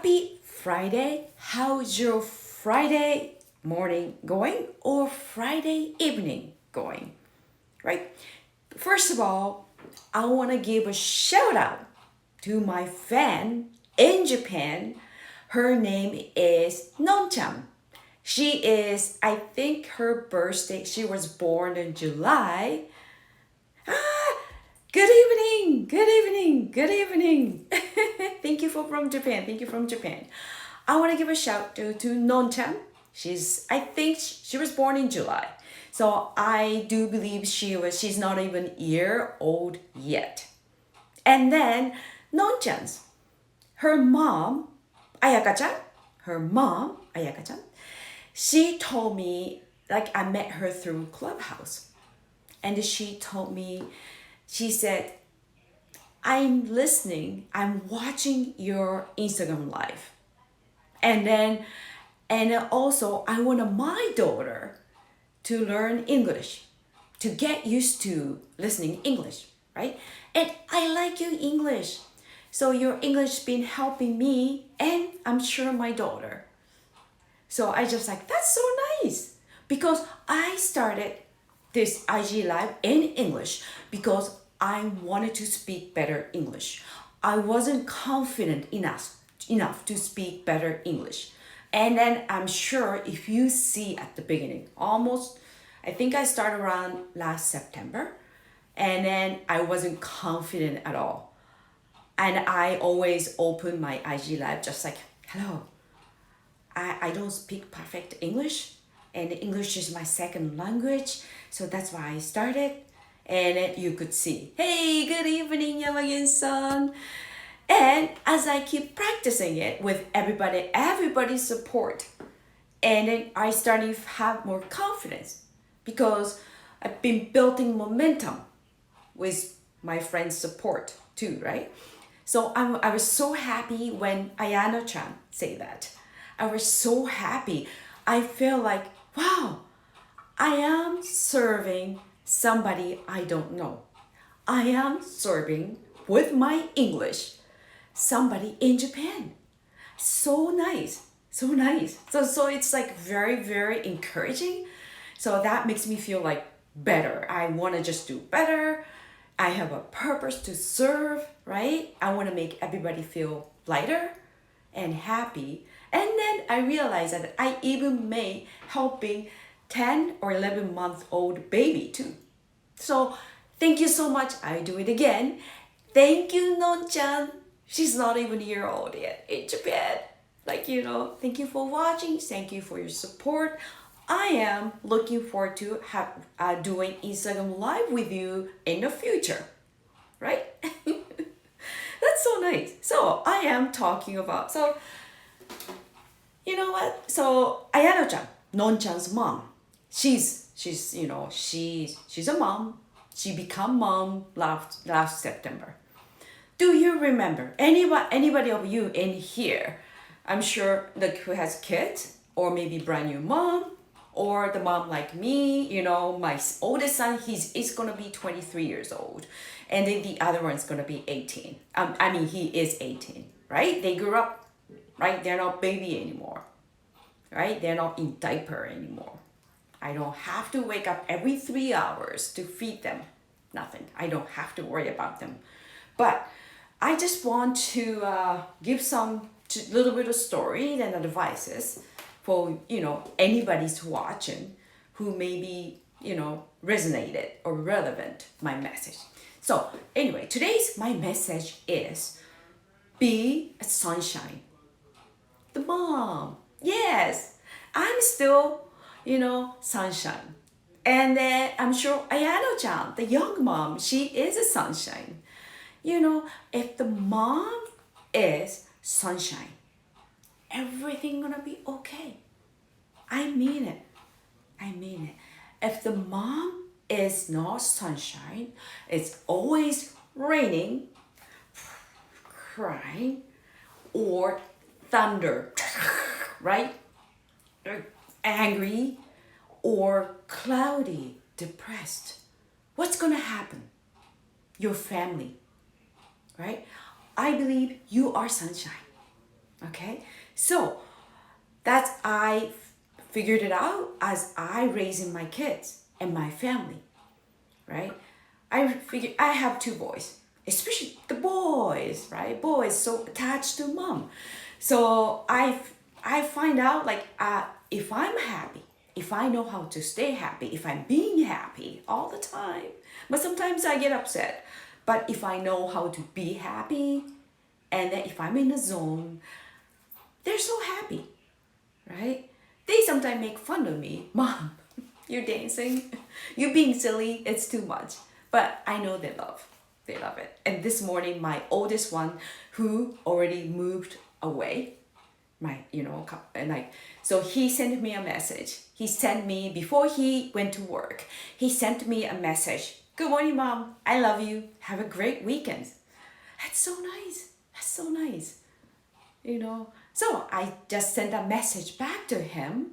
Happy Friday. How's your Friday morning going or Friday evening going? Right? First of all, I want to give a shout out to my fan in Japan. Her name is Non-chan. She is, I think her birthday, she was born in July. Ah, good evening, good evening, good evening. Thank you for from Japan. Thank you from Japan. I want to give a shout to Non-chan. I think she was born in July. So I do believe she's not even a year old yet. And then Non-chan's, her mom, Ayaka-chan, Ayaka-chan, she told me, like I met her through Clubhouse. And she told me, she said, I'm listening, I'm watching your Instagram live. And also I want my daughter to learn English, to get used to listening English, right? And I like your English. So your English been helping me and I'm sure my daughter. So I just like, that's so nice. Because I started this IG live in English because I wanted to speak better English. I wasn't confident enough to speak better English. And then I'm sure if you see at the beginning, almost, I think I started around last September, and then I wasn't confident at all. And I always open my IG live just like, hello, I don't speak perfect English, and English is my second language, so that's why I started. And then you could see, hey, good evening, Yamagin-san. And as I keep practicing it with everybody's support, and then I started to have more confidence because I've been building momentum with my friends' support too, right? So I was so happy when Ayano-chan said that. I was so happy. I feel like, wow, I am serving somebody I don't know. I am serving with my English somebody in Japan. So nice, so nice. So it's like very, very encouraging. So that makes me feel like better. I want to just do better. I have a purpose to serve, right? I want to make everybody feel lighter and happy. And then I realized that I even may helping 10 or 11-month-old baby too. So thank you so much. I do it again. Thank you, Non-chan. She's not even a year old yet in Japan. Thank you for watching. Thank you for your support. I am looking forward to doing Instagram Live with you in the future, right? That's so nice. So I am talking about, you know what? So Ayano-chan, Non-chan's mom, she's a mom. She became mom last September. Do you remember anybody of you in here? I'm sure who has kids or maybe brand new mom or the mom like me. My oldest son, he's gonna be 23 years old, and then the other one's gonna be 18. He is 18, right? They grew up, right? They're not baby anymore, right? They're not in diaper anymore. I don't have to wake up every 3 hours to feed them. Nothing. I don't have to worry about them. But I just want to give some little bit of story and advices for anybody's watching who maybe resonated or relevant my message. So anyway, today's my message is be a sunshine. The mom, yes, I'm still sunshine. And then I'm sure Ayano-chan, the young mom, she is a sunshine. If the mom is sunshine, everything gonna be okay. I mean it. If the mom is not sunshine, it's always raining, crying, or thunder, right? Angry, or cloudy, depressed. What's gonna happen? Your family, right? I believe you are sunshine. Okay, so that's I figured it out as I raising my kids and my family, right? I figured I have two boys, especially the boys, right? Boys so attached to mom. So I find out like if I'm happy, if I know how to stay happy, if I'm being happy all the time, but sometimes I get upset. But if I know how to be happy, and then if I'm in the zone, they're so happy, right? They sometimes make fun of me. Mom, you're dancing, you're being silly, it's too much. But I know they love. They love it. And this morning, my oldest one, who already moved away, and like, so he sent me a message. He sent me, before he went to work, he sent me a message. Good morning, Mom. I love you. Have a great weekend. That's so nice. That's so nice. So I just sent a message back to him.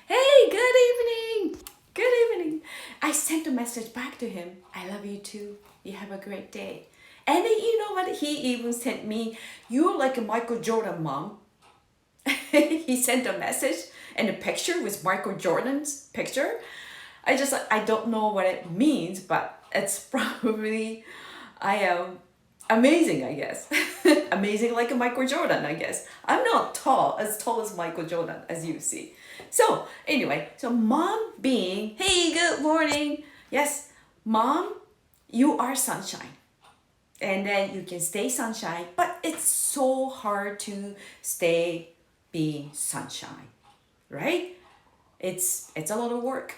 Hey, good evening. Good evening. I sent a message back to him. I love you too. You have a great day. And then, you know what? He even sent me, you're like a Michael Jordan, Mom. He sent a message and a picture with Michael Jordan's picture. I don't know what it means, but it's probably, I am amazing, I guess. Amazing like a Michael Jordan, I guess. I'm not as tall as Michael Jordan, as you see. So anyway, so mom being, hey, good morning. Yes, mom, you are sunshine. And then you can stay sunshine, but it's so hard to stay being sunshine, right? It's a lot of work.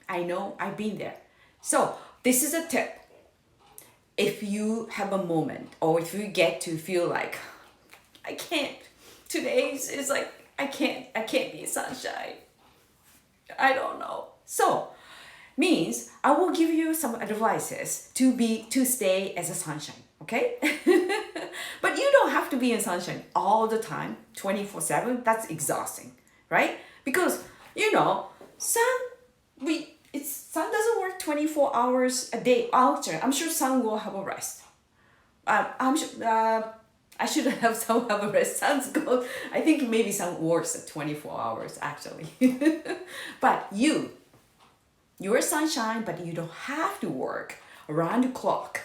I know, I've been there. So this is a tip. If you have a moment, or if you get to feel like I can't, today's is like I can't be sunshine. I don't know. So means I will give you some advices to stay as a sunshine, okay? But you don't have to be in sunshine all the time, 24/7. That's exhausting, right? Because sun sun doesn't work 24 hours a day. I'm sure sun will have a rest. I'm sure I should have some have a rest. Sun's go. I think maybe sun works at 24 hours actually. But you're sunshine, but you don't have to work around the clock,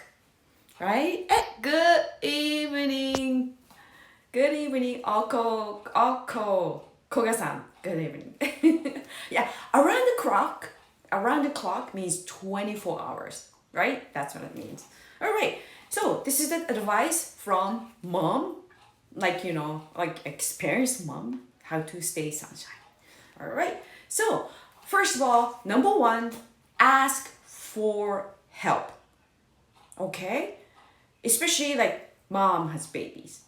right? Good evening. Good evening, Koga-san. Good evening. Yeah, around the clock means 24 hours, right? That's what it means. All right. So this is the advice from mom, like experienced mom, how to stay sunshine. All right. So first of all, number one, ask for help. Okay? Especially like mom has babies.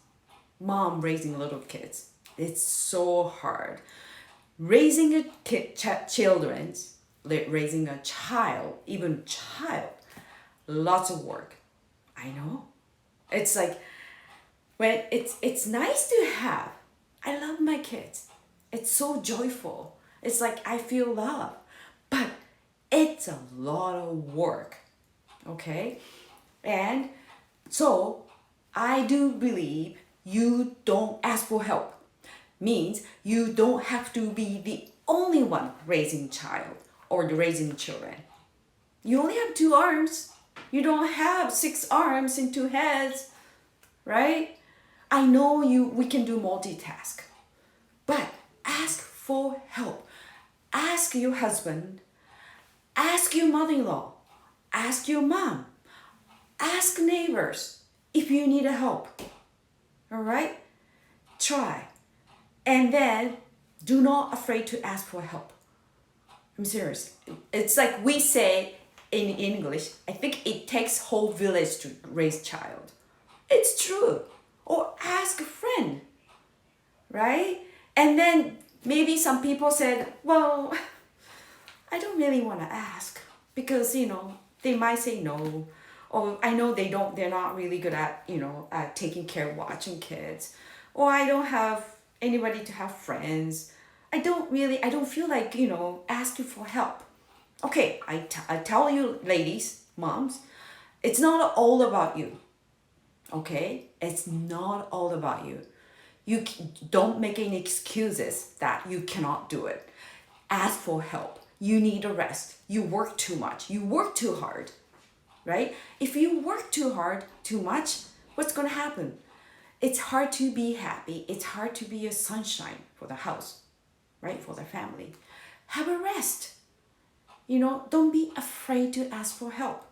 Mom raising little kids. It's so hard. Raising a raising a child, even child, lots of work. I know. It's like when it's nice to have. I love my kids. It's so joyful. It's like I feel love. But it's a lot of work. Okay? And so I do believe you don't ask for help. Means you don't have to be the only one raising child or raising children. You only have two arms. You don't have 6 arms and 2 heads, right? I know we can do multitask, but ask for help. Ask your husband, ask your mother-in-law, ask your mom, ask neighbors if you need help. All right? Try. And then do not afraid to ask for help. I'm serious. It's like we say in English, I think it takes whole village to raise child. It's true. Or ask a friend, right? And then maybe some people said, well, I don't really want to ask because, they might say no. Or I know they're not really good at, at taking care of watching kids. Or I don't have anybody to have friends. I don't feel like, asking for help. Okay, I tell you ladies, moms, it's not all about you. Okay? It's not all about you. Don't make any excuses that you cannot do it. Ask for help. You need a rest. You work too much. You work too hard, right? If you work too hard, too much, what's going to happen? It's hard to be happy. It's hard to be a sunshine for the house, right? For the family. Have a rest. Don't be afraid to ask for help,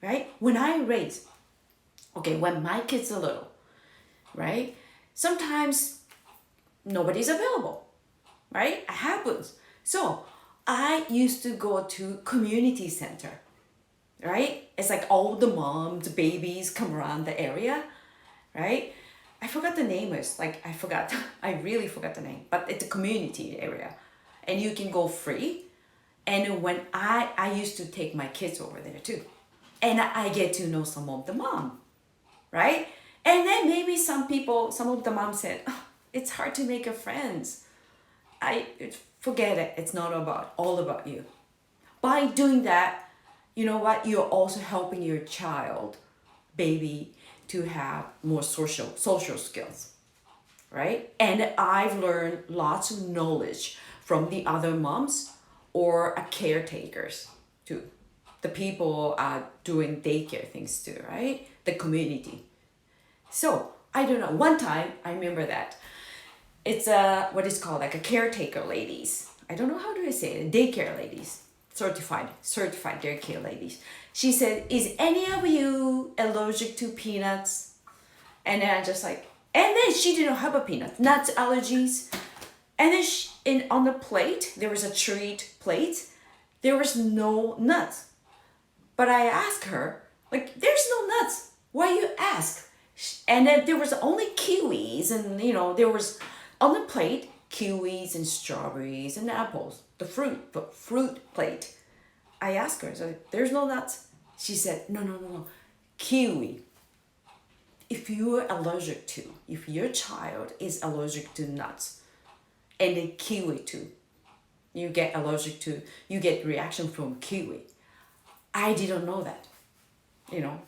right? When my kids are little, right? Sometimes nobody's available, right? It happens. So I used to go to community center, right? It's like all the moms, babies come around the area, right? I forgot the name is I really forgot the name, but it's a community area and you can go free. And when I used to take my kids over there too, and I get to know some of the mom, right? And then maybe some of the moms said, oh, it's hard to make a friends. Forget it. It's not all about you. By doing that, you know what? You're also helping your child, baby, to have more social skills, right? And I've learned lots of knowledge from the other moms or caretakers too. The people are doing daycare things too, right? The community. So I don't know. One time I remember that it's what is called like a caretaker ladies. I don't know how do I say it. Daycare ladies, certified daycare ladies. She said, "Is any of you allergic to peanuts?" And then I just like, and then she didn't have a peanut, nuts allergies. And then on the plate, there was a treat plate. There was no nuts. But I asked her, like, there's no nuts. Why you ask? And then there was only kiwis and, there was on the plate, kiwis and strawberries and apples, the fruit plate. I asked her, so there's no nuts. She said, no, kiwi. If your child is allergic to nuts, and the kiwi too, you get reaction from kiwi. I didn't know that,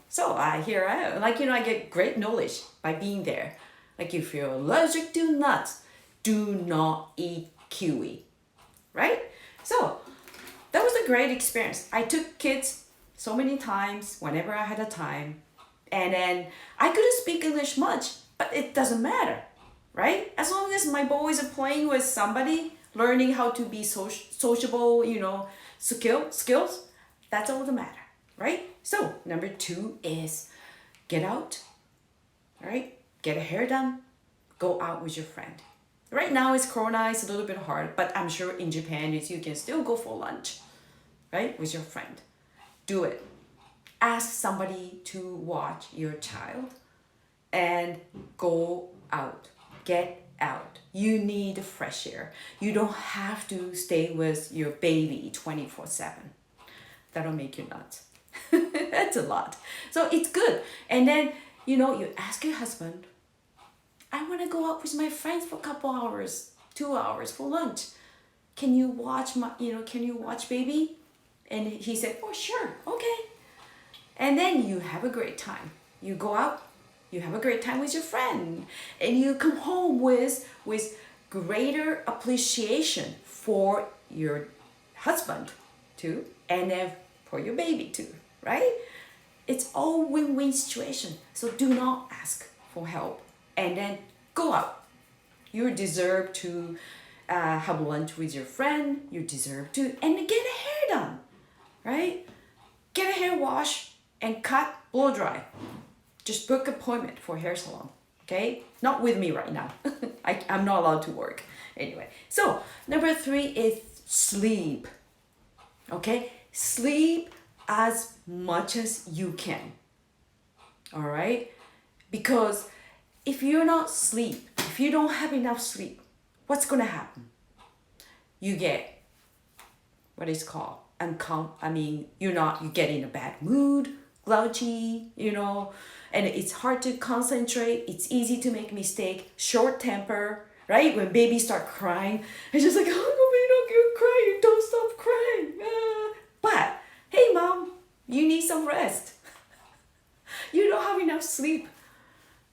So here I am, I get great knowledge by being there. Like if you're allergic to nuts, do not eat kiwi, right? So that was a great experience. I took kids so many times whenever I had a time, and then I couldn't speak English much, but it doesn't matter, right? As long as my boys are playing with somebody, learning how to be sociable, skills, that's all that matter, right? So number 2 is get out, right? Get a hair done, go out with your friend. Right now it's Corona, it's a little bit hard, but I'm sure in Japan you can still go for lunch, right? With your friend. Do it. Ask somebody to watch your child and go out. Get out. You need fresh air. You don't have to stay with your baby 24/7. That'll make you nuts. That's a lot. So it's good. And then, you ask your husband, I want to go out with my friends for a couple hours, 2 hours for lunch. Can you watch baby? And he said, oh, sure. Okay. And then you have a great time. You go out, you have a great time with your friend, and you come home with greater appreciation for your husband too, and then for your baby too, right? It's all win-win situation. So do not ask for help and then go out. You deserve to have lunch with your friend. You deserve to, and get a hair done, right? Get a hair wash and cut, blow dry. Just book appointment for hair salon, okay? Not with me right now. I'm not allowed to work. Anyway, so number 3 is sleep, okay? Sleep as much as you can, all right? Because if you don't have enough sleep, what's gonna happen? You get what is called you get in a bad mood, grouchy, and it's hard to concentrate. It's easy to make mistake, short temper, right? When babies start crying, it's just like, oh, don't stop crying. But hey, mom, you need some rest. You don't have enough sleep.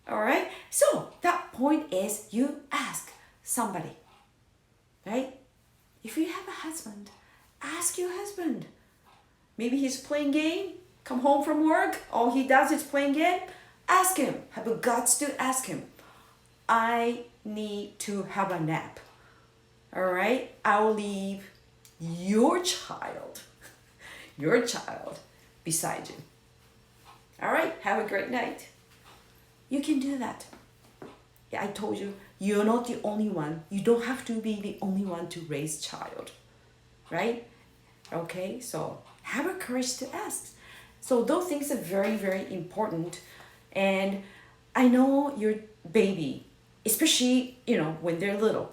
All right. So that point is you ask somebody, right? If you have a husband, ask your husband. Maybe he's playing game, come home from work, all he does is playing game. Ask him. Have the guts to ask him. I need to have a nap. All right? I'll leave your child, your child beside you. All right? Have a great night. You can do that. Yeah, I told you, you're not the only one. You don't have to be the only one to raise child. Right? Okay? So have a courage to ask. So those things are very, very important. And I know your baby, especially, when they're little,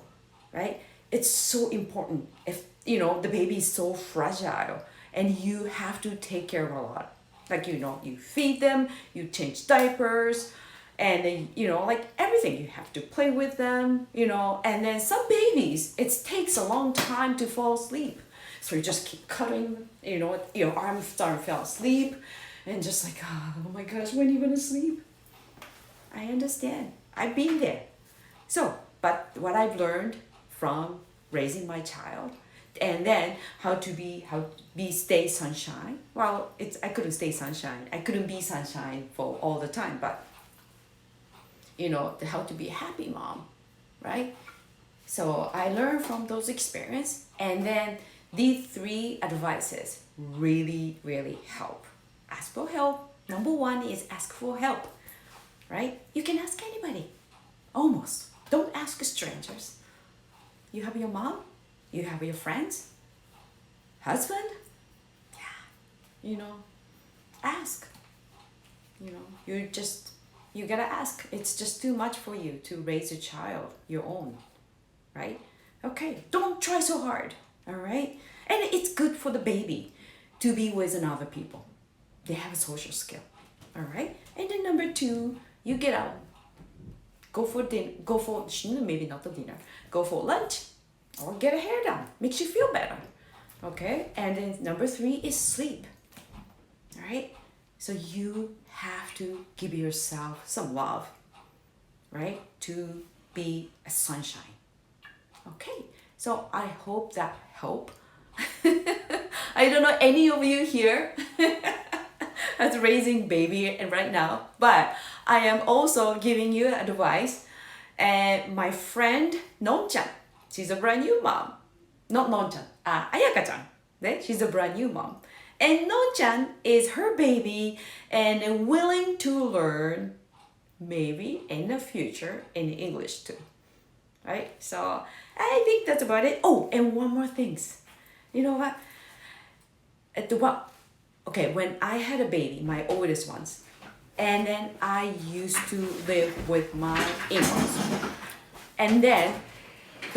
right? It's so important. If, the baby is so fragile and you have to take care of a lot. Like, you feed them, you change diapers, and then, like everything, you have to play with them, and then some babies, it takes a long time to fall asleep. So you just keep cutting, your arm starting to fall asleep, and just like, oh my gosh, when are you gonna sleep? I understand. I've been there. So, but what I've learned from raising my child, and then how to be stay sunshine. Well, I couldn't stay sunshine. I couldn't be sunshine for all the time, but how to be a happy mom, right? So I learned from those experience, and then these 3 advices really, really help. Ask for help. Number 1 is ask for help, right? You can ask anybody, almost. Don't ask strangers. You have your mom, you have your friends, husband, ask. You gotta ask. It's just too much for you to raise a child, your own, right? Okay, don't try so hard, all right? And it's good for the baby to be with another people. They have a social skill, all right? And then number 2, you get out. Go for maybe not the dinner. Go for lunch or get a hair done. Makes you feel better, okay? And then number 3 is sleep, all right? So you have to give yourself some love, right? To be a sunshine. Okay, so I hope that help. I don't know any of you here as raising baby right now, but I am also giving you advice. And my friend Non-chan, she's a brand new mom. Not Non-chan, Ayaka-chan. She's a brand new mom. And Non-chan is her baby and willing to learn maybe in the future in English too. Right? So I think that's about it. Oh, and one more thing. You know what? When I had a baby, my oldest ones, and then I used to live with my in-laws. And then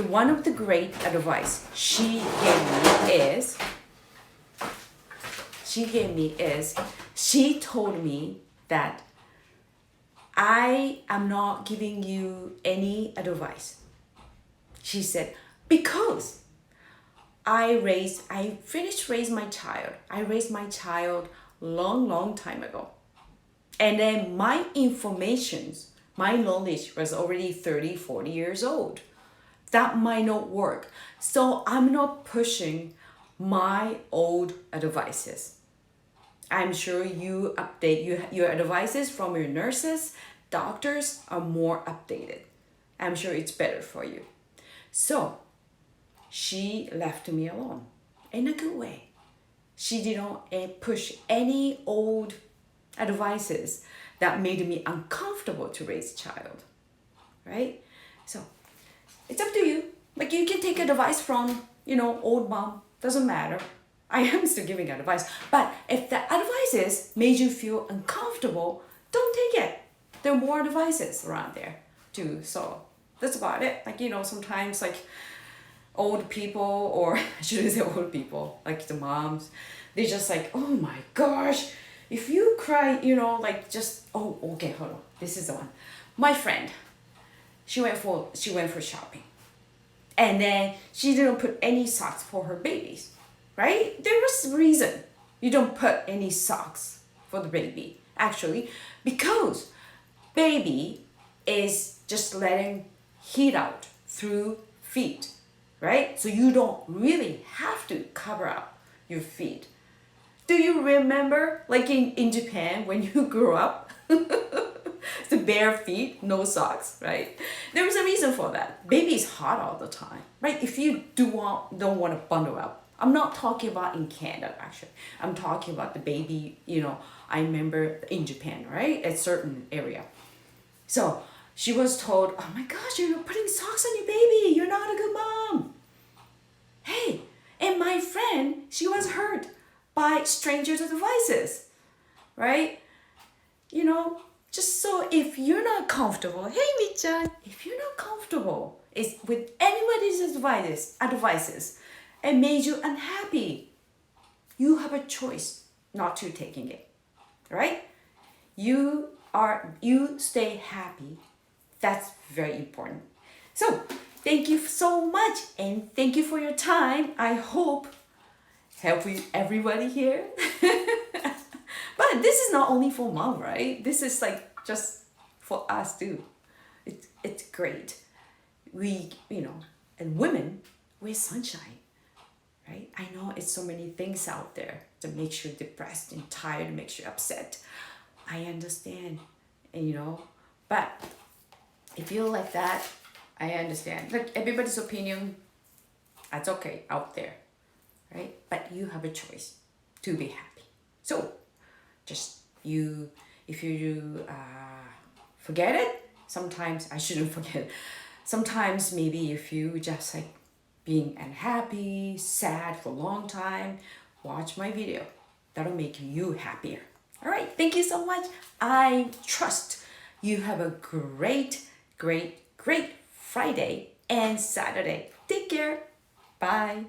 one of the great advice she told me that I am not giving you any advice. She said, because I finished raising my child. I raised my child long time ago. And then my knowledge was already 30, 40 years old. That might not work. So I'm not pushing my old advices. I'm sure you update your advices from your nurses, doctors are more updated. I'm sure it's better for you. So she left me alone in a good way. She didn't push any old advices that made me uncomfortable to raise a child, right? So it's up to you. Like you can take advice from, old mom, doesn't matter. I am still giving advice, but if the advices made you feel uncomfortable, don't take it. There are more advices around there too. So that's about it. Like, sometimes like old people, or I shouldn't say old people, like the moms, they just like, oh my gosh, if you cry, okay, hold on. This is the one. My friend, she went for shopping. And then she didn't put any socks for her babies, right? There was a reason you don't put any socks for the baby, actually, because baby is just letting heat out through feet, right? So you don't really have to cover up your feet. Do you remember, like in Japan, when you grew up, the bare feet, no socks, right? There was a reason for that. Baby is hot all the time, right? If you don't want to bundle up, I'm not talking about in Canada, actually. I'm talking about the baby, I remember in Japan, right? At certain area. So she was told, oh my gosh, you're putting socks on your baby. You're not a good mom. Hey, and my friend, she was hurt by strangers' advices, right? Just so if you're not comfortable, hey Mi-chan, if you're not comfortable is with anybody's advices and made you unhappy, you have a choice not to taking it, right? You stay happy. That's very important. So thank you so much and thank you for your time. I hope help everybody here. But this is not only for mom, right? This is like just for us too. It's great. We, and women, we're sunshine, right? I know it's so many things out there that makes you depressed and tired, makes you upset. I understand, and but if you like that, I understand. Like everybody's opinion, that's okay out there, right? But you have a choice to be happy. So just if you forget it, sometimes I shouldn't forget. Sometimes maybe if you just like being unhappy, sad for a long time, watch my video. That'll make you happier. All right, thank you so much. I trust you have a great, great, great Friday and Saturday. Take care. Bye.